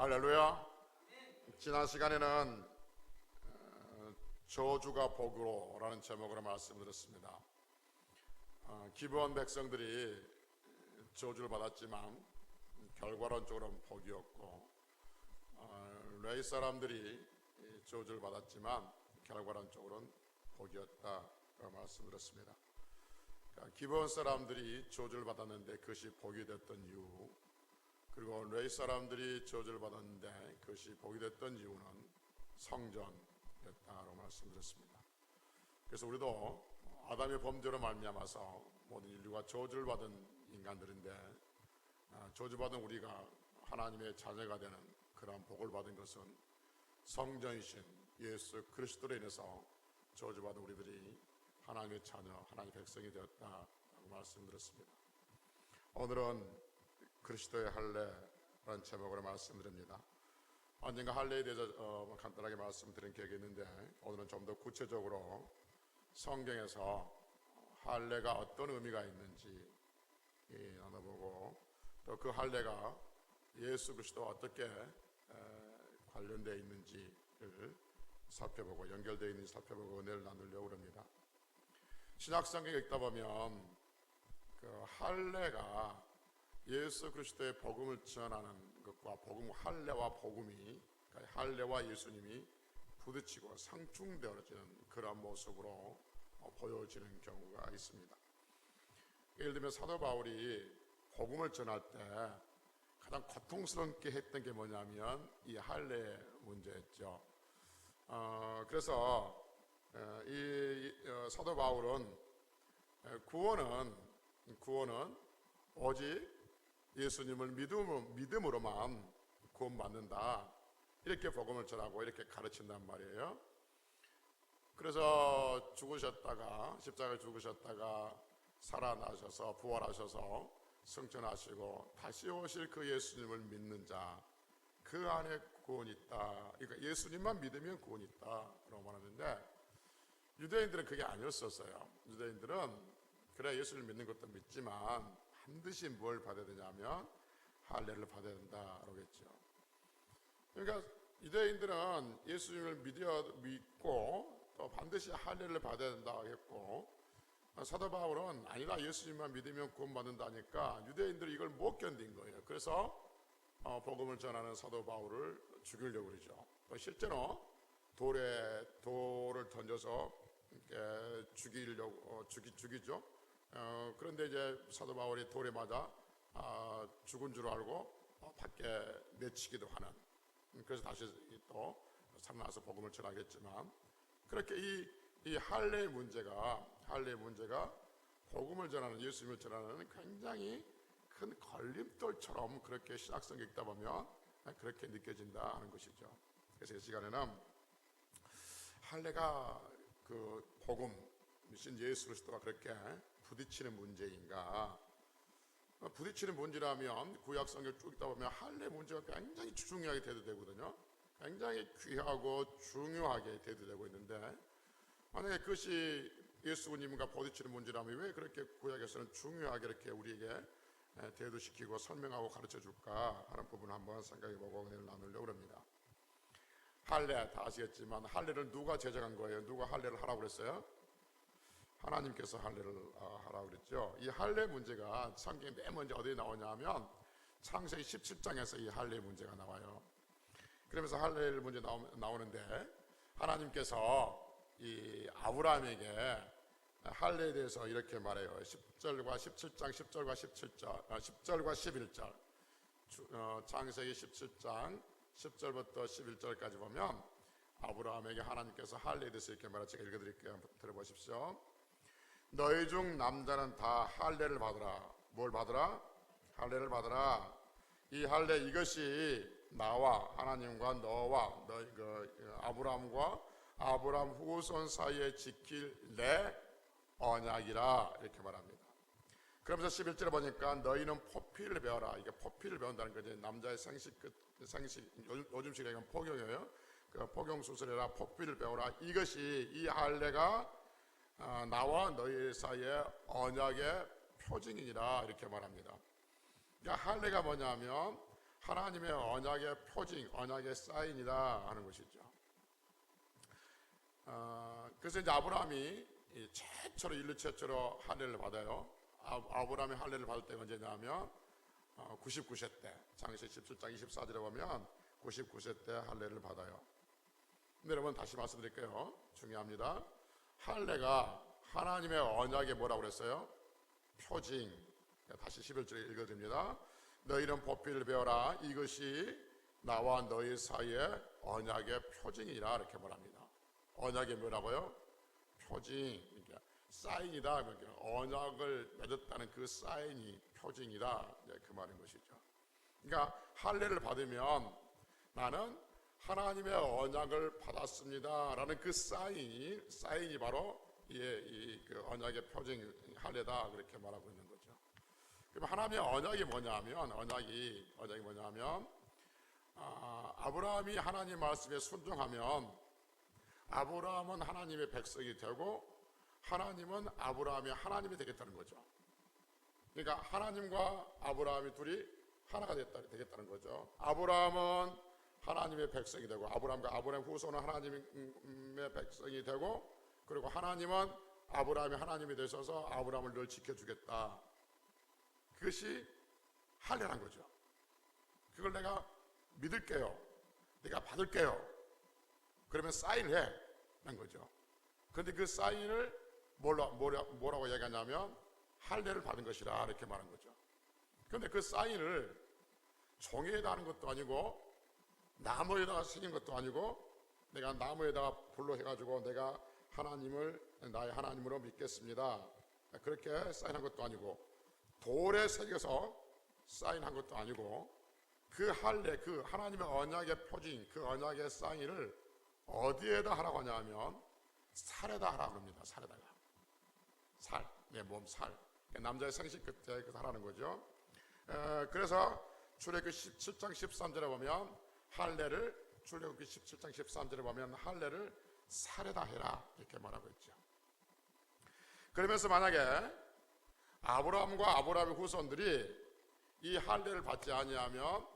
할렐루야. 지난 시간에는 저주가 복으로라는 제목으로 말씀드렸습니다. 기브온 백성들이 저주를 받았지만 결과론적으로는 복이었고, 레위 사람들이 저주를 받았지만 결과론적으로는 복이었다고 말씀드렸습니다. 기브온 사람들이 저주를 받았는데 그것이 복이 됐던 이유, 그리고 레위 사람들이 저주를 받았는데 그것이 복이 됐던 이유는 성전이었다고 말씀드렸습니다. 그래서 우리도 아담의 범죄로 말미암아서 모든 인류가 저주를 받은 인간들인데, 저주받은 우리가 하나님의 자녀가 되는 그러한 복을 받은 것은 성전이신 예수 그리스도로 인해서 저주받은 우리들이 하나님의 자녀, 하나님의 백성이 되었다고 말씀드렸습니다. 오늘은 그리스도의 할례라는 제목으로 말씀드립니다. 언젠가 할례에 대해서 간단하게 말씀드린 기억이 있는데, 오늘은 좀 더 구체적으로 성경에서 할례가 어떤 의미가 있는지 나눠보고, 또 그 할례가 예수 그리스도와 어떻게 관련되어 있는지를 살펴보고, 연결되어 있는지 살펴보고 은혜를 나누려고 합니다. 신약 성경에 읽다 보면 그 할례가 예수 그리스도의 복음을 전하는 것과 할례와 복음이, 그러니까 할례와 예수님이 부딪히고 상충되어지는 그런 모습으로 보여지는 경우가 있습니다. 예를 들면 사도 바울이 복음을 전할 때 가장 고통스럽게 했던 게 뭐냐면 이 할례 문제였죠. 그래서 이 사도 바울은 구원은 오직 예수님을 믿음으로만 구원받는다, 이렇게 복음을 전하고 이렇게 가르친단 말이에요. 그래서 십자가에 죽으셨다가 살아나셔서 부활하셔서 승천하시고 다시 오실 그 예수님을 믿는 자, 그 안에 구원이 있다. 그러니까 예수님만 믿으면 구원이 있다 라고 말하는데, 유대인들은 그게 아니었었어요. 유대인들은 그래 예수를 믿는 것도 믿지만 반드시 뭘 받아야 되냐면 할례를 받아야 된다라고 했죠. 그러니까 유대인들은 예수님을 믿고 또 반드시 할례를 받아야 된다고 했고, 사도 바울은 아니다, 예수님만 믿으면 구원받는다니까 유대인들이 이걸 못 견딘 거예요. 그래서 복음을 전하는 사도 바울을 죽이려고 그러죠. 또 실제로 돌을 던져서 죽이죠. 그런데 이제 사도 바울이 돌에 맞아 죽은 줄 알고 밖에 내치기도 하는, 그래서 다시 또 살아나서 복음을 전하겠지만, 그렇게 이 할례의 문제가 복음을 전하는, 예수님을 전하는 굉장히 큰 걸림돌처럼 그렇게 신약성경 읽다 보면 그렇게 느껴진다 하는 것이죠. 그래서 이 시간에는 할례가 그 복음이신 예수 그리스도가 그렇게 부딪히는 문제인가, 부딪히는 문제라면 구약 성경 쭉 읽다 보면 할례 문제가 굉장히 중요하게 대두되거든요. 굉장히 귀하고 중요하게 대두되고 있는데, 만약에 그것이 예수님과 부딪히는 문제라면 왜 그렇게 구약에서는 중요하게 이렇게 우리에게 대두시키고 설명하고 가르쳐 줄까 하는 부분을 한번 생각해보고 은혜를 나누려고 합니다. 할례 다 아시겠지만 할례를 누가 제정한 거예요? 누가 할례를 하라고 그랬어요? 하나님께서 할례를 하라고 그랬죠. 이 할례 문제가 성경에 맨 먼저 어디에 나오냐면 창세기 17장에서 이 할례 문제가 나와요. 그러면서 할례 문제 나오는데, 하나님께서 이 아브라함에게 할례에 대해서 이렇게 말해요. 10절과 17장 10절과 11절 창세기 17장 10절부터 11절까지 보면 아브라함에게 하나님께서 할례에 대해서 이렇게 말해요. 제가 읽어드릴게요. 한번 들어보십시오. 너희 중 남자는 다 할례를 받으라. 뭘 받으라? 할례를 받으라. 이 할례, 이것이 나와 하나님과 너와 너희 아브라함과 아브라함 후손 사이에 지킬 내 언약이라, 이렇게 말합니다. 그러면서 11절에 보니까 너희는 포피를 배워라. 이게 포피를 배운다는 거지. 남자의 생식, 요즘식 얘기하면 포경이에요. 그 포경 수술이라 포피를 배워라. 이것이, 이 할례가 나와 너희 사이에 언약의 표징이니라, 이렇게 말합니다. 그러니까 할례가 뭐냐면 하나님의 언약의 표징, 언약의 사인이다 하는 것이죠. 그래서 이제 아브라함이 최초로 인류 최초로 할례를 받아요. 아브라함이 할례를 받을 때가 언제냐면 99세 때, 창세기 17장 24절에 보면 99세 때 할례를 받아요. 근데 여러분 다시 말씀드릴게요. 중요합니다. 할례가 하나님의 언약에 뭐라고 그랬어요? 표징. 다시 11절에 읽어드립니다. 너희는 법비를 배워라. 이것이 나와 너희 사이의 언약의 표징이라 이렇게 말합니다. 언약이 뭐라고요? 표징. 그러니까 사인이다. 그러니까 언약을 맺었다는 그 사인이 표징이다. 그 말인 것이죠. 그러니까 할례를 받으면 나는 하나님의 언약을 받았습니다라는 그 사인이 바로 그 언약의 표징 할례다 그렇게 말하고 있는 거죠. 그럼 하나님의 언약이 뭐냐면 아브라함이 하나님 말씀에 순종하면 아브라함은 하나님의 백성이 되고 하나님은 아브라함이 하나님이 되겠다는 거죠. 그러니까 하나님과 아브라함이 둘이 하나가 되겠다는 거죠. 아브라함은 하나님의 백성이 되고 아브라함과 아브라함 후손은 하나님의 백성이 되고 그리고 하나님은 아브라함이 하나님이 되셔서 아브라함을 늘 지켜주겠다. 그것이 할례란 거죠. 그걸 내가 믿을게요. 내가 받을게요. 그러면 사인해 라는 거죠. 그런데 그 사인을 뭐라고 얘기하냐면 할례를 받은 것이라 이렇게 말한 거죠. 그런데 그 사인을 종이에다 하는 것도 아니고 나무에다가 새긴 것도 아니고 내가 나무에다가 불로 해가지고 내가 하나님을 나의 하나님으로 믿겠습니다. 그렇게 사인한 것도 아니고 돌에 새겨서 사인한 것도 아니고 그 할례, 그 하나님의 언약의 표징, 그 언약의 사인을 어디에다 하라고 하냐면 살에다 하라고 합니다. 살에다가 살, 내 몸 살. 남자의 생식 끝에 그 하라는 거죠. 그래서 출애굽기 17장 13절에 보면 출애굽기 17장 13절에 보면 할례를 살에다 해라 이렇게 말하고 있죠. 그러면서 만약에 아브라함과 아브라함의 후손들이 이 할례를 받지 아니하면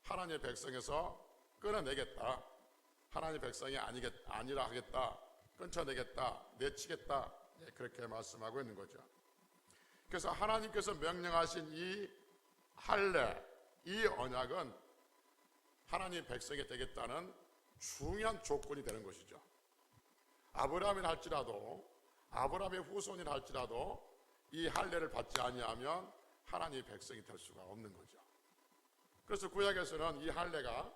하나님의 백성에서 끊어내겠다. 하나님의 백성이 아니라 하겠다. 끊쳐내겠다. 내치겠다. 그렇게 말씀하고 있는 거죠. 그래서 하나님께서 명령하신 이 할례, 이 언약은 하나님의 백성이 되겠다는 중요한 조건이 되는 것이죠. 아브라함이라 할지라도 아브라함의 후손이라 할지라도 이 할례를 받지 아니하면 하나님의 백성이 될 수가 없는 거죠. 그래서 구약에서는 이 할례가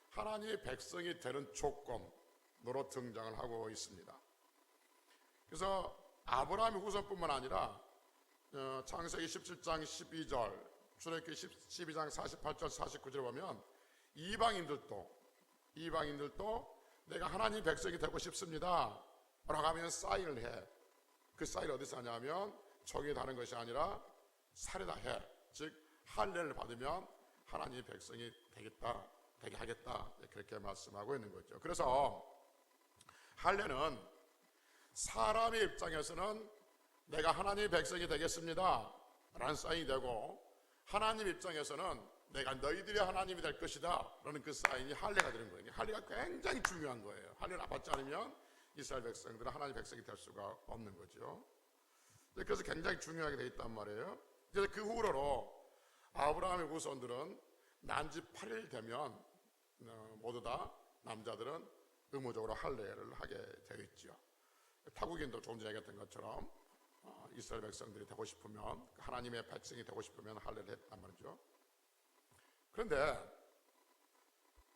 하나님의 백성이 되는 조건으로 등장을 하고 있습니다. 그래서 아브라함의 후손뿐만 아니라 창세기 17장 12절, 출애굽기 12장 48절 49절에 보면 이방인들도 내가 하나님 백성이 되고 싶습니다 라고 하면 사인을 해. 그 사인을 어디서 하냐면 종이에 다는 것이 아니라 살에다 해. 즉 할례를 받으면 하나님의 백성이 되게 하겠다 그렇게 말씀하고 있는 거죠. 그래서 할례는 사람의 입장에서는 내가 하나님의 백성이 되겠습니다 라는 사인이 되고 하나님 입장에서는 내가 너희들이 하나님이 될 것이다 라는 그 사인이 할례가 되는 거예요. 할례가 굉장히 중요한 거예요. 할례를 받지 않으면 이스라엘 백성들은 하나님의 백성이 될 수가 없는 거죠. 그래서 굉장히 중요하게 되어 있단 말이에요. 그래서 그 후로로 아브라함의 후손들은 난지 8일 되면 모두 다 남자들은 의무적으로 할례를 하게 되어 있죠. 타국인도 조금 전에 얘기했던 것처럼 이스라엘 백성들이 되고 싶으면 하나님의 백성이 되고 싶으면 할례를 했단 말이죠. 그런데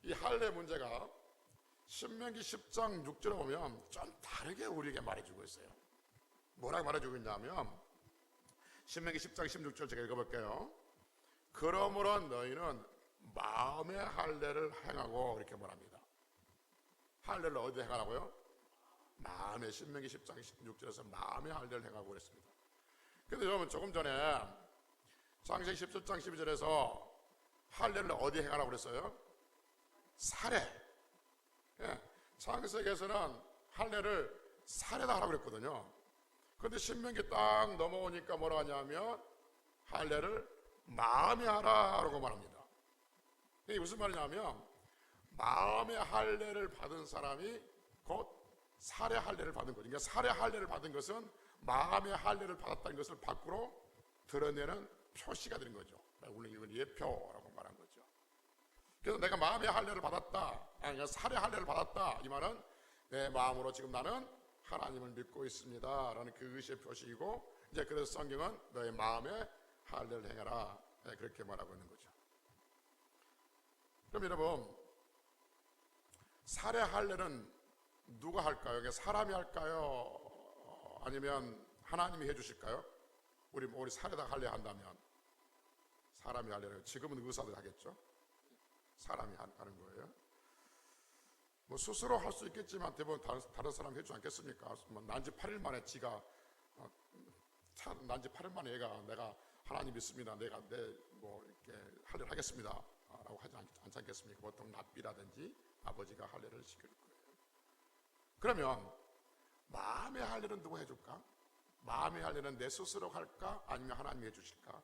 이 할례 문제가 신명기 10장 6절에 보면 좀 다르게 우리에게 말해주고 있어요. 뭐라고 말해주고 있냐면 신명기 10장 16절 제가 읽어볼게요. 그러므로 너희는 마음의 할례를 행하고 이렇게 말합니다. 할례를 어디에 행하라고요? 마음의, 신명기 10장 16절에서 마음의 할례를 행하고 그랬습니다. 근데 여러분 조금 전에 창세기 17장 12절에서 할례를 어디에 행하라고 그랬어요? 살에. 창세기에서는 할례를 살에다 하라고 그랬거든요. 그런데 신명기 딱 넘어오니까 뭐라 하냐면 할례를 마음에 하라고 말합니다. 이게 무슨 말이냐면 마음의 할례를 받은 사람이 곧 살의 할례를 받은 거죠. 그러니까 살의 할례를 받은 것은 마음의 할례를 받았다는 것을 밖으로 드러내는 표시가 되는 거죠. 우리는 이건 예표라고 말한 거죠. 그래서 내가 마음의 할례를 받았다, 아니 살의 할례를 받았다, 이 말은 내 마음으로 지금 나는 하나님을 믿고 있습니다 라는 그 의식의 표시이고, 이제 그래서 성경은 너의 마음에 할례를 행해라, 그렇게 말하고 있는 거죠. 그럼 여러분, 살의 할례는 누가 할까요? 사람이 할까요? 아니면 하나님이 해주실까요? 우리 살에다 할례 한다면 사람이 할례를, 지금은 의사들 하겠죠. 사람이 하는 거예요. 뭐 스스로 할 수 있겠지만 대부분 다른 사람이 해주지 않겠습니까? 뭐 난지 8일 만에 지가 난지 8일 만에 얘가 내가 하나님 믿습니다, 내가 뭐 이렇게 할례를 하겠습니다 라고 하지 않지 않겠습니까? 보통 납비라든지 아버지가 할례를 시킬 거예요. 그러면 마음의 할례는 누가 해줄까? 마음의 할례는 내 스스로 할까? 아니면 하나님이 해주실까?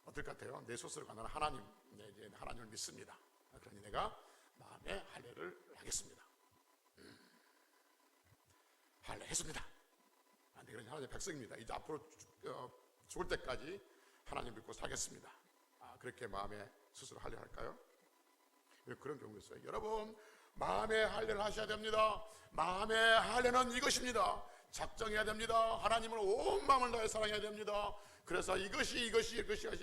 어떨 것 같아요? 내 스스로가 나는 하나님을 믿습니다, 그러니 내가 마음의 할례를 하겠습니다. 할례 했습니다. 그러니 하나님의 백성입니다. 이제 앞으로 죽을 때까지 하나님 믿고 살겠습니다. 그렇게 마음에 스스로 할례 할까요? 그런 경우가 있어요. 여러분, 마음의 할례를 하셔야 됩니다. 마음의 할례는 이것입니다. 작정해야 됩니다. 하나님을 온 마음을 다해 사랑해야 됩니다. 그래서 이것이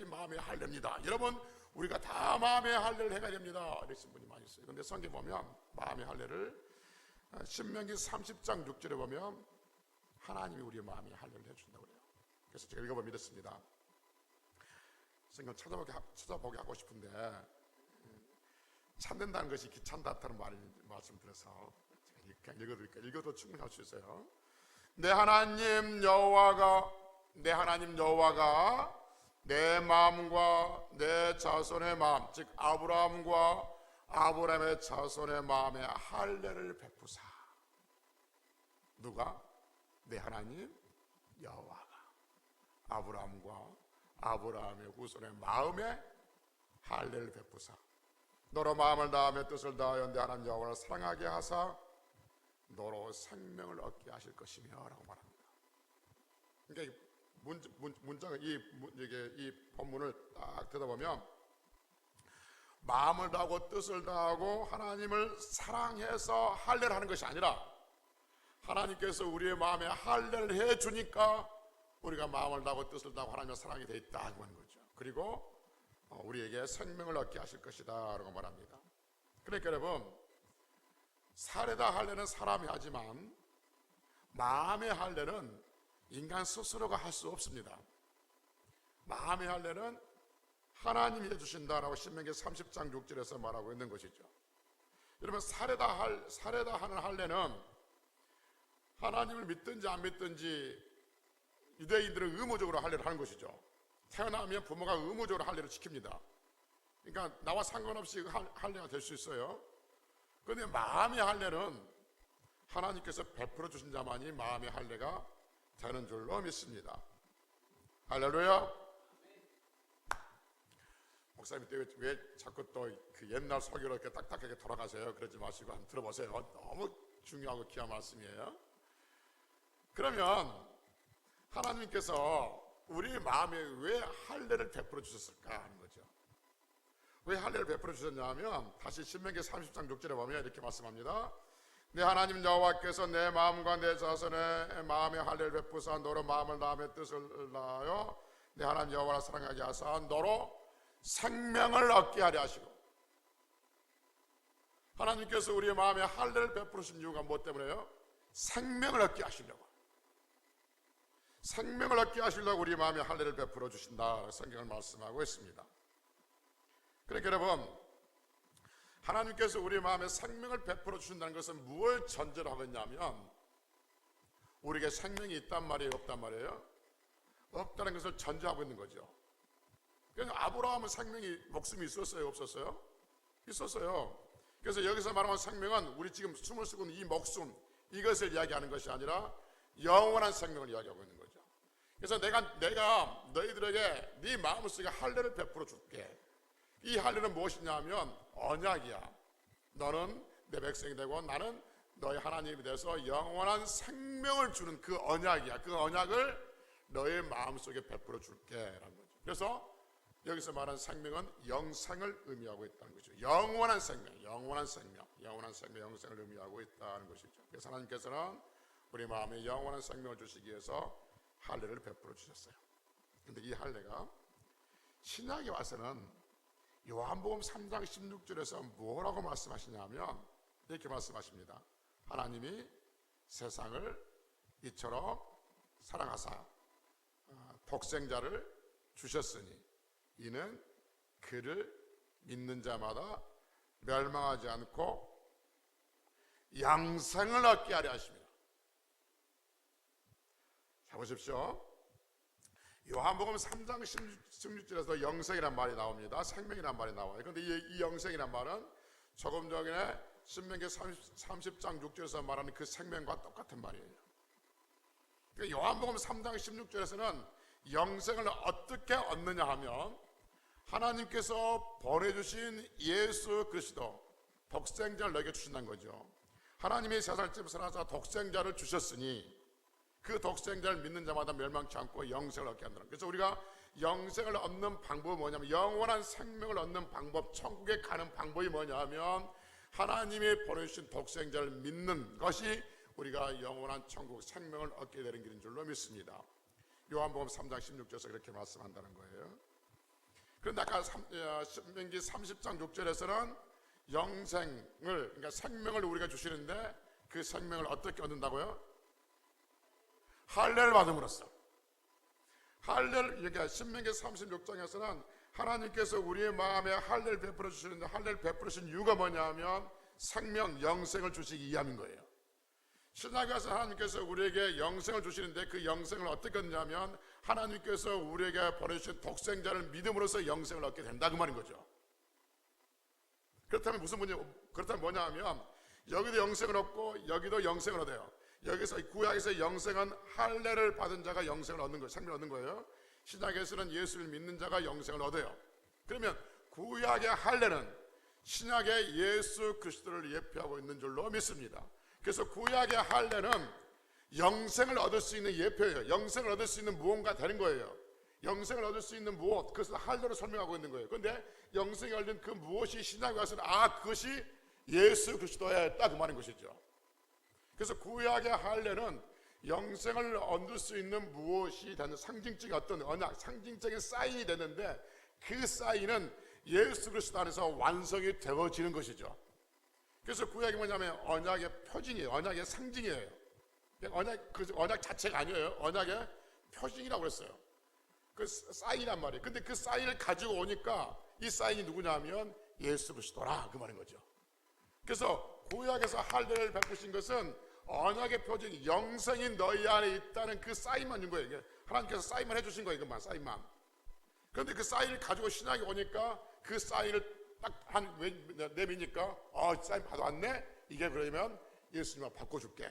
마음의 할례입니다. 여러분, 우리가 다 마음의 할례를 해야 됩니다. 이러신 분이 많이 있어요. 그런데 성경 보면 마음의 할례를 신명기 30장 6절에 보면 하나님이 우리의 마음의 할례를 해준다고 그래요. 그래서 제가 읽어보면 이렇습니다. 성경 찾아보게 하고 싶은데 찾는다는 것이 귀찮다는 말씀 들어서 제가 읽어드릴게요. 읽어도 충분히 할 수 있어요. 내 하나님 여호와가 내 마음과 내 자손의 마음, 즉 아브라함과 아브라함의 자손의 마음에 할례를 베푸사. 누가? 내 하나님 여호와가 아브라함과 아브라함의 후손의 마음에 할례를 베푸사 너로 마음을 다하며 뜻을 다하여 내 하나님 여호와를 사랑하게 하사 너로 생명을 얻게 하실 것이며 라고 말합니다. 그러니까 문장을 이 본문을 딱 들어보면 마음을 다하고 뜻을 다하고 하나님을 사랑해서 할례를 하는 것이 아니라 하나님께서 우리의 마음에 할례를 해주니까 우리가 마음을 다하고 뜻을 다하고 하나님을 사랑이 돼 있다 하는 거죠. 그리고 우리에게 생명을 얻게 하실 것이다 라고 말합니다. 그러니까 여러분, 살에다 할례는 사람이 하지만 마음의 할례는 인간 스스로가 할 수 없습니다. 마음의 할례는 하나님이 해주신다라고 신명기 30장 6절에서 말하고 있는 것이죠. 여러분, 살에다 하는 할례는 하나님을 믿든지 안 믿든지 유대인들은 의무적으로 할례를 하는 것이죠. 태어나면 부모가 의무적으로 할례를 지킵니다. 그러니까 나와 상관없이 할례가 될 수 있어요. 그런데 마음의 할례는 하나님께서 베풀어 주신 자만이 마음의 할례가 되는 줄로 믿습니다. 할렐루야. 목사님 왜 자꾸 또 그 옛날 설교로 이렇게 딱딱하게 돌아가세요? 그러지 마시고 한번 들어보세요. 너무 중요하고 귀한 말씀이에요. 그러면 하나님께서 우리 마음에 왜 할례를 베풀어 주셨을까 하는 거죠. 왜 할례를 베풀어 주셨냐면 다시 신명기 30장 6절에 보면 이렇게 말씀합니다. 내 하나님 여호와께서 내 마음과 내 자손의 마음에 할례를 베푸사 너로 마음을 다하며 뜻을 다하여 내 하나님 여호와를 사랑하게 하사 너로 생명을 얻게 하려 하시고, 하나님께서 우리의 마음에 할례를 베푸신 이유가 무엇 때문에요? 생명을 얻게 하시려고. 생명을 얻게 하시려고 우리 마음에 할례를 베풀어 주신다 성경을 말씀하고 있습니다. 그러니까 여러분, 하나님께서 우리 마음에 생명을 베풀어 주신다는 것은 무엇을 전제로 하고 있냐면 우리에게 생명이 있단 말이에요, 없단 말이에요? 없다는 것을 전제하고 있는 거죠. 그러니까 아브라함은 목숨이 있었어요, 없었어요? 있었어요. 그래서 여기서 말하는 생명은 우리 지금 숨을 쉬고 있는 이 목숨, 이것을 이야기하는 것이 아니라 영원한 생명을 이야기하고 있는 거죠. 그래서 내가 너희들에게 네 마음속에 할례를 베풀어 줄게. 이 할례는 무엇이냐면 언약이야. 너는 내 백성이 되고 나는 너희 하나님이 돼서 영원한 생명을 주는 그 언약이야. 그 언약을 너의 마음속에 베풀어 줄게 라는 거죠. 그래서 여기서 말하는 생명은 영생을 의미하고 있다는 거죠. 영원한 생명, 영원한 생명, 영원한 생명, 영생을 의미하고 있다는 것이죠. 그래서 하나님께서는 우리 마음에 영원한 생명을 주시기 위해서 할례를 베풀어 주셨어요. 그런데 이 할례가 신약에 와서는 요한복음 3장 16절에서 뭐라고 말씀하시냐면 이렇게 말씀하십니다. 하나님이 세상을 이처럼 사랑하사 독생자를 주셨으니 이는 그를 믿는 자마다 멸망하지 않고 영생을 얻게 하려 하십니다. 자 보십시오. 요한복음 3장 16절에서 영생이란 말이 나옵니다. 생명이란 말이 나와요. 그런데 이 영생이란 말은 조금 전에 신명기 30장 6절에서 말하는 그 생명과 똑같은 말이에요. 그러니까 요한복음 3장 16절에서는 영생을 어떻게 얻느냐 하면 하나님께서 보내주신 예수 그리스도 독생자를 너에게 주신다는 거죠. 하나님이 세상을 사랑하사 독생자를 주셨으니 그 독생자를 믿는 자마다 멸망치 않고 영생을 얻게 한다는. 그래서 우리가 영생을 얻는 방법은 뭐냐면, 영원한 생명을 얻는 방법, 천국에 가는 방법이 뭐냐 하면 하나님이 보내주신 독생자를 믿는 것이 우리가 영원한 천국 생명을 얻게 되는 길인 줄로 믿습니다. 요한복음 3장 16절에서 그렇게 말씀한다는 거예요. 그런데 아까 신명기 30장 6절에서는 영생을, 그러니까 생명을 우리가 주시는데 그 생명을 어떻게 얻는다고요? 할례를 받음으로써. 할례를, 여기 신명기 36장에서는 하나님께서 우리의 마음에 할례를 베풀어 주시는데, 할례를 베풀어 주신 이유가 뭐냐면 생명, 영생을 주시기 위함인 거예요. 신약에서 하나님께서 우리에게 영생을 주시는데 그 영생을 어떻게 얻냐면 하나님께서 우리에게 보내주신 독생자를 믿음으로써 영생을 얻게 된다, 그 말인 거죠. 그렇다면 무슨 문제? 그렇다면 뭐냐 하면 여기도 영생을 얻고 여기도 영생을 얻어요. 여기서 구약에서 영생은 할례를 받은 자가 영생을 얻는 거예요. 생명을 얻는 거예요. 신약에서는 예수를 믿는 자가 영생을 얻어요. 그러면 구약의 할례는 신약의 예수 그리스도를 예표하고 있는 줄로 믿습니다. 그래서 구약의 할례는 영생을 얻을 수 있는 예표예요. 영생을 얻을 수 있는 무언가 되는 거예요. 영생을 얻을 수 있는 무엇, 그것을 할례로 설명하고 있는 거예요. 그런데 영생이 얻는 그 무엇이 신약에 와서는 그것이 예수 그리스도야, 딱 그 말인 것이죠. 그래서 구약의 할례는 영생을 얻을 수 있는 무엇이 되는 상징적인 어떤 언약, 상징적인 사인이 되는데 그 사인은 예수 그리스도 안에서 완성이 되어지는 것이죠. 그래서 구약이 뭐냐면 언약의 표징이에요. 언약의 상징이에요. 언약 자체가 아니에요. 언약의 표징이라고 그랬어요. 그 사인이란 말이에요. 근데 그 사인을 가지고 오니까 이 사인이 누구냐면 예수 그리스도라, 그 말인 거죠. 그래서 구약에서 할례를 베푸신 것은 언약의 표징, 영생이 너희 안에 있다는 그 사인만 준 거예요. 하나님께서 사인만 해주신 거예요. 그만, 사인만. 그런데 그 사인을 가지고 신약에 오니까 그 사인을 딱 내미니까 사인 받아왔네? 이게 그러면 예수님을 바꿔줄게.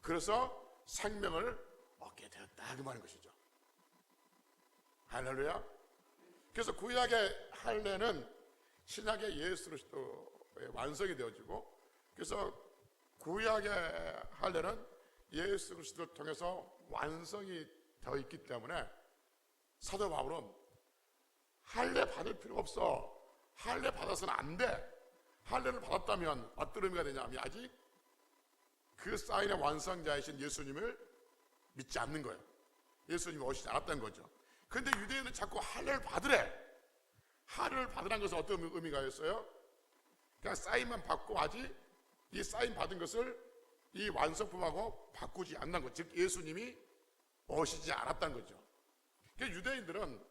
그래서 생명을 얻게 되었다, 그 말인 것이죠. 할렐루야. 그래서 구약의 할례는 신약의 예수 그리스도의 완성이 되어지고, 그래서 구약의 할례는 예수 그리스도를 통해서 완성이 되어 있기 때문에 사도 바울은 할례 받을 필요 없어. 할례 받아서는 안 돼. 할례를 받았다면 어떤 의미가 되냐면 아직 그 사인의 완성자이신 예수님을 믿지 않는 거예요. 예수님이 오시지 않았다는 거죠. 그런데 유대인은 자꾸 할례를 받으래. 할례를 받으라는 것은 어떤 의미가 있어요? 그냥 사인만 받고 아직 이 사인 받은 것을 이 완성품하고 바꾸지 않는 것, 즉 예수님이 오시지 않았다는 거죠. 그러니까 유대인들은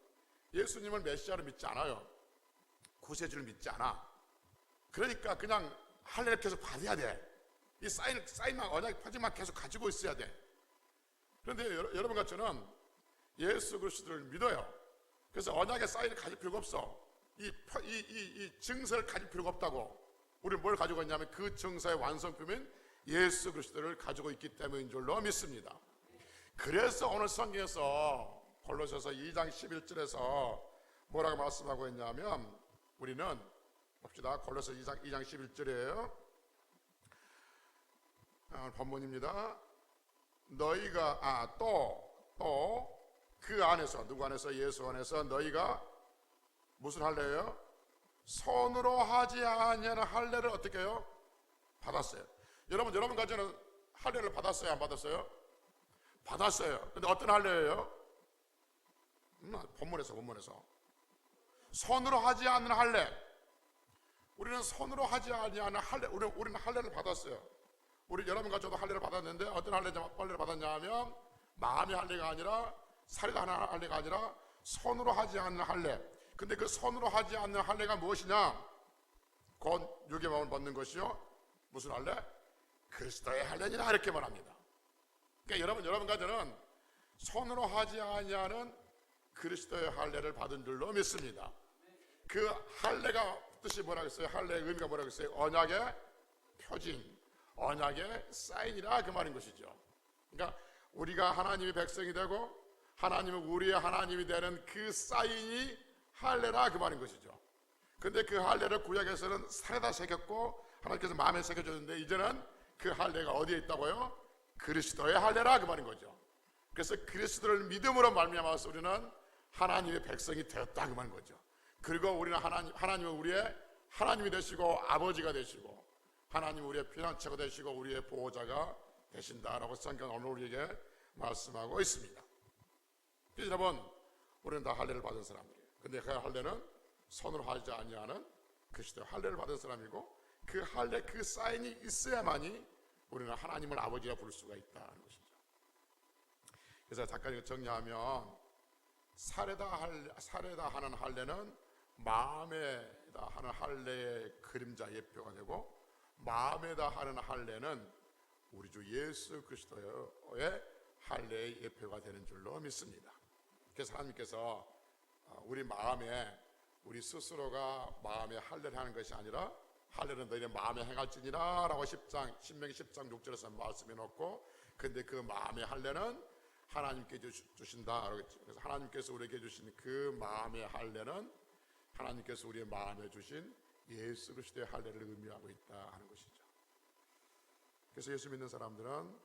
예수님을 메시아로 믿지 않아요. 구세주를 믿지 않아. 그러니까 그냥 할례를 계속 받아야 돼. 이 사인만, 언약 표징만 계속 가지고 있어야 돼. 그런데 여러분 같이는 예수 그리스도를 믿어요. 그래서 언약의 사인을 가질 필요가 없어. 이 증서를 가질 필요가 없다고. 우리는 뭘 가지고 있냐면 그 증서의 완성품인 예수 그리스도를 가지고 있기 때문인 줄로 믿습니다. 그래서 오늘 성경에서 골로새서 2장 11절에서 뭐라고 말씀하고 있냐면 우리는 봅시다. 골로새 2장 11절이에요. 본문입니다. 너희가 또 그 안에서 누구 안에서 예수 안에서 너희가 무슨 할례예요? 손으로 하지 아니하는 할례를 어떻게 해요? 받았어요. 여러분 가지는 할례를 받았어요? 안 받았어요? 받았어요. 근데 어떤 할례예요? 본문에서 손으로 하지 않는 할례. 우리는 손으로 하지 아니하는 할례. 우리는 할례를 받았어요. 여러분과 저도 할례를 받았는데 어떤 할례를 받았냐 하면 마음의 할례가 아니라 살에다 하는 할례가 아니라 손으로 하지 않는 할례. 근데 그 손으로 하지 않는 할례가 무엇이냐? 곧 육의 마음을 받는 것이요. 무슨 할례? 그리스도의 할례니라 이렇게 말합니다. 그러니까 여러분과 저는 손으로 하지 아니하는 그리스도의 할례를 받은 줄로 믿습니다. 그 할례가 뜻이 뭐라고 했어요? 할례의 의미가 뭐라고 했어요? 언약의 표징, 언약의 사인이라 그 말인 것이죠. 그러니까 우리가 하나님의 백성이 되고 하나님은 우리의 하나님이 되는 그 사인이 할례라 그 말인 것이죠. 근데 그 할례를 구약에서는 살에다 새겼고 하나님께서 마음에 새겨줬는데 이제는 그 할례가 어디에 있다고요? 그리스도의 할례라 그 말인 거죠. 그래서 그리스도를 믿음으로 말미암아서 우리는 하나님의 백성이 되었다 그 말인 거죠. 그리고 우리는 하나님은 우리의 하나님이 되시고 아버지가 되시고 하나님 우리의 피난처가 되시고 우리의 보호자가 되신다라고 성경 오늘 우리에게 말씀하고 있습니다. 그래서 여러분 우리는 다 할례를 받은 사람들이에요. 근데 그 할례는 손으로 하지 아니하는 그리스도의 할례를 받은 사람이고 그 할례 그 사인이 있어야만이 우리는 하나님을 아버지라 부를 수가 있다는 것이죠. 그래서 잠깐 정리하면 살에다 하는 할례는 마음에다 하는 할례의 그림자 예표가 되고 마음에다 하는 할례는 우리 주 예수 그리스도의 할례의 예표가 되는 줄로 믿습니다. 그래서 하나님께서 우리 마음에 우리 스스로가 마음에 할례를 하는 것이 아니라 할례는 너희의 마음에 행할지니라 라고 신명기 10장 6절에서 말씀해 놓고 근데 그 마음의 할례는 하나님께 주신다. 그래서 하나님께서 우리에게 주신 그 마음의 할례는 하나님께서 우리의 마음에 주신 예수 그리스도의 할례를 의미하고 있다 하는 것이죠. 그래서 예수 믿는 사람들은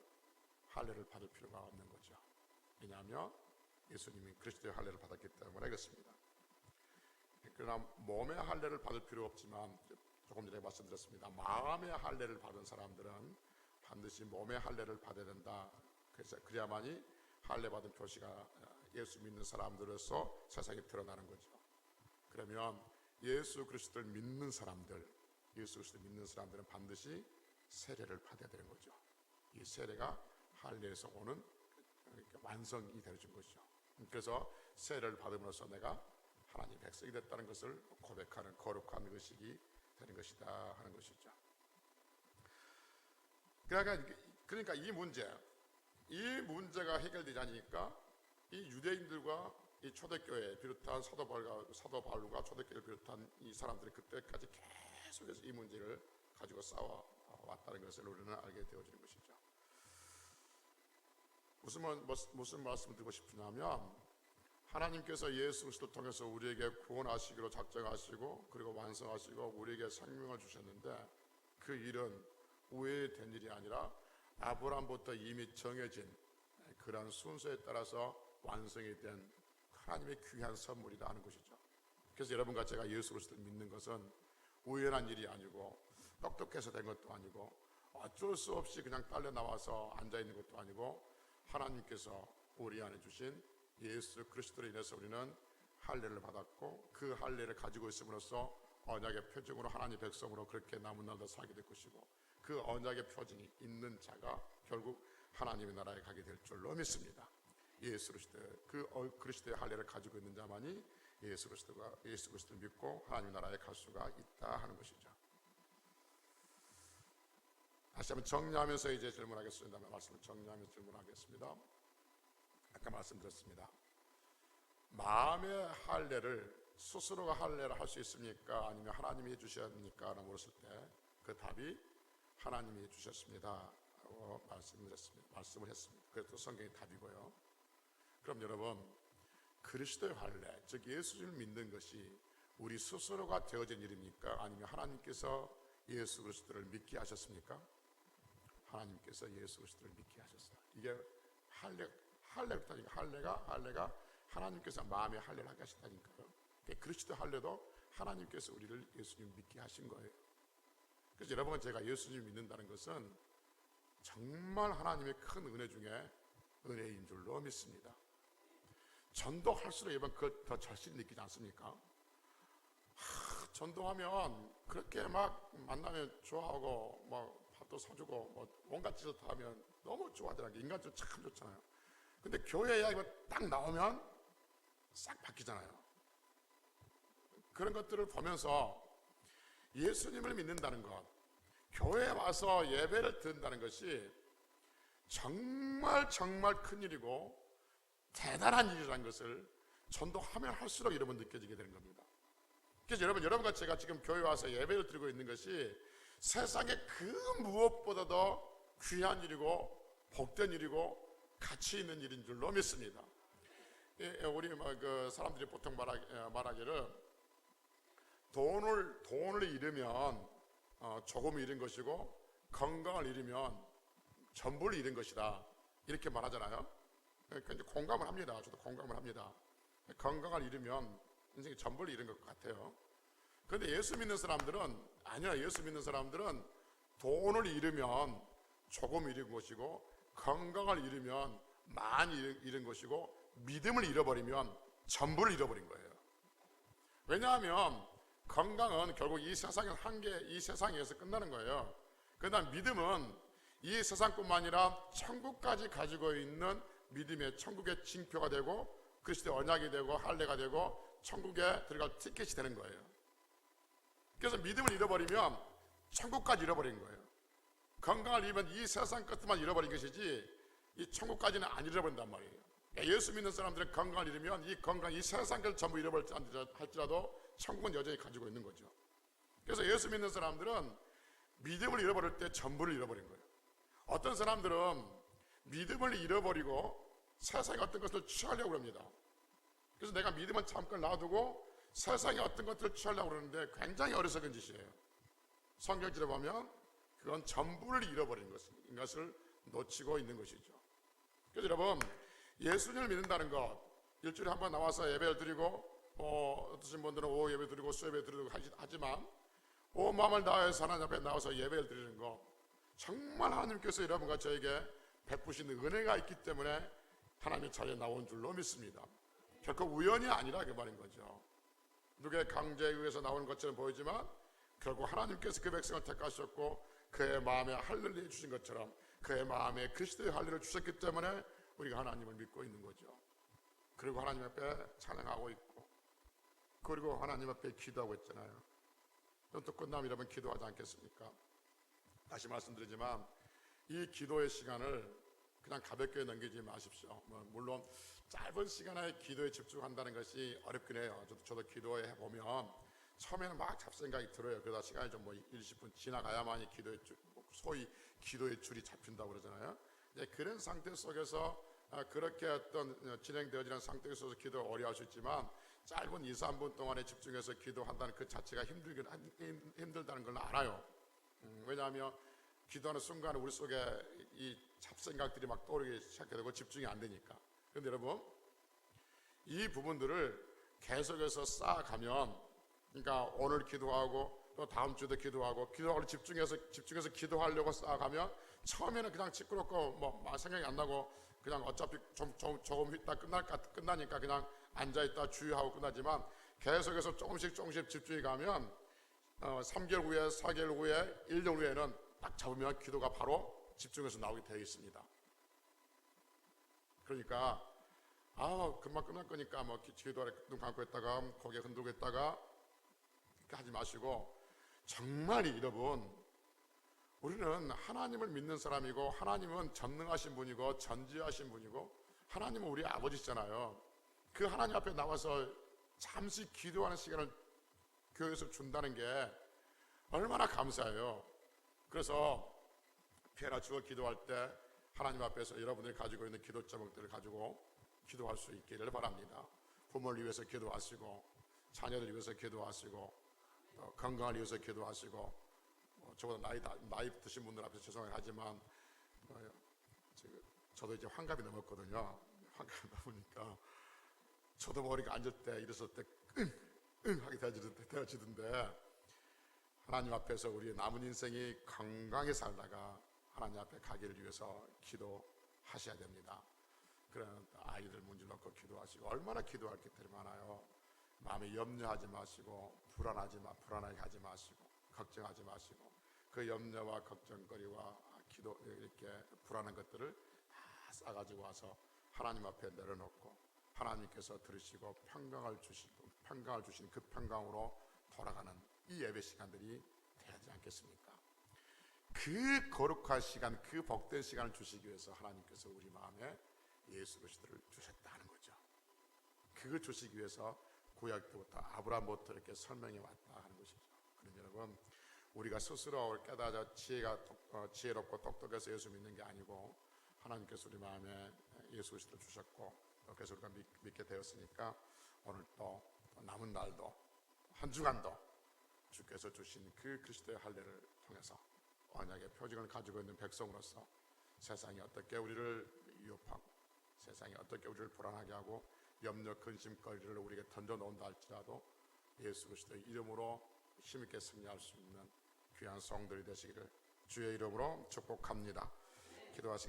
할례를 받을 필요가 없는 거죠. 왜냐하면 예수님이 그리스도의 할례를 받았기 때문에 그렇습니다. 그러나 몸의 할례를 받을 필요 없지만 조금 전에 말씀드렸습니다. 마음의 할례를 받은 사람들은 반드시 몸의 할례를 받아야 된다. 그래서 그래야만이 할례 받은 표시가 예수 믿는 사람들로서 세상에 드러나는 거죠. 그러면 예수 그리스도를 믿는 사람들은 반드시 세례를 받아야 되는 거죠. 이 세례가 할례에서 오는 완성이 되는 것이죠. 그래서 세례를 받음으로써 내가 하나님의 백성이 됐다는 것을 고백하는 거룩한 의식이 되는 것이다 하는 것이죠. 그러니까 이 문제가 해결되지 않으니까 이 유대인들과 이 초대교회 비롯한 사도 바울과 초대교회를 비롯한 이 사람들이 그때까지 계속해서 이 문제를 가지고 싸워왔다는 것을 우리는 알게 되어지는 것이죠. 무슨 말씀을 드리고 싶으냐면 하나님께서 예수 그리스도를 통해서 우리에게 구원하시기로 작정하시고 그리고 완성하시고 우리에게 생명을 주셨는데 그 일은 우회된 일이 아니라 아브라함부터 이미 정해진 그런 순서에 따라서 완성이 된 하나님의 귀한 선물이다 하는 것이죠. 그래서 여러분과 제가 예수 그리스도를 믿는 것은 우연한 일이 아니고 똑똑해서 된 것도 아니고 어쩔 수 없이 그냥 딸려 나와서 앉아있는 것도 아니고 하나님께서 우리 안에 주신 예수 그리스도로 인해서 우리는 할례를 받았고 그 할례를 가지고 있음으로써 언약의 표징으로 하나님의 백성으로 그렇게 남은 날도 살게 될 것이고 그 언약의 표징이 있는 자가 결국 하나님의 나라에 가게 될 줄로 믿습니다. 예수 그리스도 그리스도의 할례를 가지고 있는 자만이 예수 그리스도를 믿고 하나님 나라에 갈 수가 있다 하는 것이죠. 다시 한번 정리하면서 이제 질문하겠습니다. 말씀을 정리하면서 질문하겠습니다. 아까 말씀드렸습니다. 마음의 할례를 스스로가 할례를 할 수 있습니까? 아니면 하나님이 해주셨습니까? 라고 물었을 때 그 답이 하나님이 해주셨습니다 라고 말씀을 했습니다. 그것도 성경의 답이고요. 그럼 여러분 그리스도의 할례, 즉 예수를 믿는 것이 우리 스스로가 되어진 일입니까? 아니면 하나님께서 예수 그리스도를 믿게 하셨습니까? 하나님께서 예수 그리스도를 믿게 하셨어요. 이게 할례가 하나님께서 마음의 할례를 하게 하셨다니까요. 그리스도 할례도 하나님께서 우리를 예수님 믿게 하신 거예요. 그래서 여러분, 제가 예수님 믿는다는 것은 정말 하나님의 큰 은혜 중에 은혜인 줄로 믿습니다. 전도할수록 여러분 그걸 더 절실히 느끼지 않습니까? 전도하면 그렇게 막 만나면 좋아하고 뭐 밥도 사주고 뭐 온갖 짓을 다 하면 너무 좋아하더라고요. 인간적으로 참 좋잖아요. 근데 교회 이야기가 딱 나오면 싹 바뀌잖아요. 그런 것들을 보면서 예수님을 믿는다는 것, 교회에 와서 예배를 드린다는 것이 정말 큰 일이고 대단한 일이라는 것을 전도하면 할수록 여러분 느껴지게 되는 겁니다. 그래서 여러분과 제가 지금 교회에 와서 예배를 드리고 있는 것이 세상에 그 무엇보다도 귀한 일이고 복된 일이고 가치 있는 일인 줄로 믿습니다. 우리 그 사람들이 보통 말하기를 돈을 잃으면 조금 잃은 것이고 건강을 잃으면 전부를 잃은 것이다, 이렇게 말하잖아요. 그러니까 이제 공감을 합니다. 저도 공감을 합니다. 건강을 잃으면 인생의 전부를 잃은 것 같아요. 그런데 예수 믿는 사람들은 아니야. 예수 믿는 사람들은 돈을 잃으면 조금 잃은 것이고 건강을 잃으면 많이 잃은 것이고 믿음을 잃어버리면 전부를 잃어버린 거예요. 왜냐하면 건강은 결국 이 세상의 한계, 이 세상에서 끝나는 거예요. 그다음 믿음은 이 세상뿐만 아니라 천국까지 가지고 있는 믿음의 천국의 징표가 되고 그리스도의 언약이 되고 할례가 되고 천국에 들어갈 티켓이 되는 거예요. 그래서 믿음을 잃어버리면 천국까지 잃어버린 거예요. 건강을 잃으면 이 세상 것만 잃어버린 것이지 이 천국까지는 안 잃어버린단 말이에요. 예수 믿는 사람들은 건강을 잃으면 이 건강, 이 세상 걸 전부 잃어버릴지 할지라도 천국은 여전히 가지고 있는 거죠. 그래서 예수 믿는 사람들은 믿음을 잃어버릴 때 전부를 잃어버린 거예요. 어떤 사람들은 믿음을 잃어버리고 세상의 어떤 것을 취하려고 합니다. 그래서 내가 믿음은 잠깐 놔두고 세상의 어떤 것들을 취하려고 그러는데 굉장히 어리석은 짓이에요. 성경지를 보면 그건 전부를 잃어버린 것을 놓치고 있는 것이죠. 그래서 여러분, 예수님을 믿는다는 것, 일주일에 한 번 나와서 예배를 드리고 어떠신 분들은 오후 예배 드리고 수예배 드리고 하지만 온 마음을 다해서 하나님 앞에 나와서 예배를 드리는 것, 정말 하나님께서 여러분과 저에게 베푸시는 은혜가 있기 때문에 하나님의 자리에 나온 줄로 믿습니다. 결코 우연이 아니라 그 말인 거죠. 누구의 강제에 의해서 나오는 것처럼 보이지만 결국 하나님께서 그 백성을 택하셨고 그의 마음에 할례를 주신 것처럼 그의 마음에 그리스도의 할례를 주셨기 때문에 우리가 하나님을 믿고 있는 거죠. 그리고 하나님 앞에 찬양하고 있고 그리고 하나님 앞에 기도하고 있잖아요. 또 끝나면 여러분 기도하지 않겠습니까? 다시 말씀드리지만 이 기도의 시간을 그냥 가볍게 넘기지 마십시오. 물론 짧은 시간에 기도에 집중한다는 것이 어렵긴 해요. 저도 기도해 보면 처음에는 막 잡생각이 들어요. 그러다 시간이 좀 20분 지나가야만이 소위 기도의 줄이 잡힌다고 그러잖아요. 그런 상태 속에서 그렇게 어떤 진행되어지는 상태 속에서 기도가 어려울 수 있지만 짧은 2, 3분 동안에 집중해서 기도한다는 그 자체가 힘들다는 걸 알아요. 왜냐하면 기도하는 순간에 우리 속에 이 잡생각들이 막 떠오르기 시작되고 집중이 안 되니까. 그런데 여러분, 이 부분들을 계속해서 쌓아가면, 그러니까 오늘 기도하고 또 다음 주도 기도하고 집중해서 기도하려고 쌓아가면 처음에는 그냥 시끄럽고 뭐 생각이 안 나고 그냥 어차피 조금 있다 끝나니까 그냥 앉아있다 주의하고 끝나지만 계속해서 조금씩 집중해 가면 3개월 후에 4개월 후에 1년 후에는 딱 잡으면 기도가 바로 집중해서 나오게 되어 있습니다. 그러니까 금방 끝날 거니까 뭐 기도하래 눈 감고 있다가 고개 흔들고 있다가 하지 마시고 정말 여러분, 우리는 하나님을 믿는 사람이고 하나님은 전능하신 분이고 전지하신 분이고 하나님은 우리 아버지시잖아요. 그 하나님 앞에 나와서 잠시 기도하는 시간을 교회에서 준다는 게 얼마나 감사해요. 그래서 피해라 주어 기도할 때 하나님 앞에서 여러분들이 가지고 있는 기도 제목들을 가지고 기도할 수 있기를 바랍니다. 부모를 위해서 기도하시고 자녀들 위해서 기도하시고 또 건강을 위해서 기도하시고 저보다 나이 드신 분들 앞에서 죄송하지만 지금 저도 이제 환갑이 넘었거든요. 환갑이 넘으니까 저도 머리가 앉을 때 일어설 때 끙끙 하게 되어지던데 하나님 앞에서 우리의 남은 인생이 건강히 살다가 하나님 앞에 가기를 위해서 기도하셔야 됩니다. 그런 아이들 문제 놓고 기도하시고 얼마나 기도할 게 많아요. 마음에 염려하지 마시고 불안하게 하지 마시고 걱정하지 마시고 그 염려와 걱정거리와 기도 이렇게 불안한 것들을 다 싸가지고 와서 하나님 앞에 내려놓고 하나님께서 들으시고 평강을 주시는 그 평강으로 돌아가는 이 예배 시간들이 되지 않겠습니까? 그 거룩한 시간, 그 복된 시간을 주시기 위해서 하나님께서 우리 마음에 예수 그리스도를 주셨다는 거죠. 그걸 주시기 위해서 구약 때부터 아브라함부터 이렇게 설명해 왔다 하는 것이죠. 그런데 여러분, 우리가 스스로 깨닫아 지혜롭고 똑똑해서 예수 믿는 게 아니고 하나님께서 우리 마음에 예수 그리스도를 주셨고 또 그래서 우리가 믿게 되었으니까 오늘 또 남은 날도 한 주간도 주께서 주신 그 그리스도의 할례를 통해서 언약의 표징을 가지고 있는 백성으로서 세상이 어떻게 우리를 위협하고 세상이 어떻게 우리를 불안하게 하고 염려 근심거리를 우리에게 던져놓는다 할지라도 예수 그리스도의 이름으로 힘있게 승리할 수 있는 귀한 성들이 되시기를 주의 이름으로 축복합니다. 기도하시겠습니다.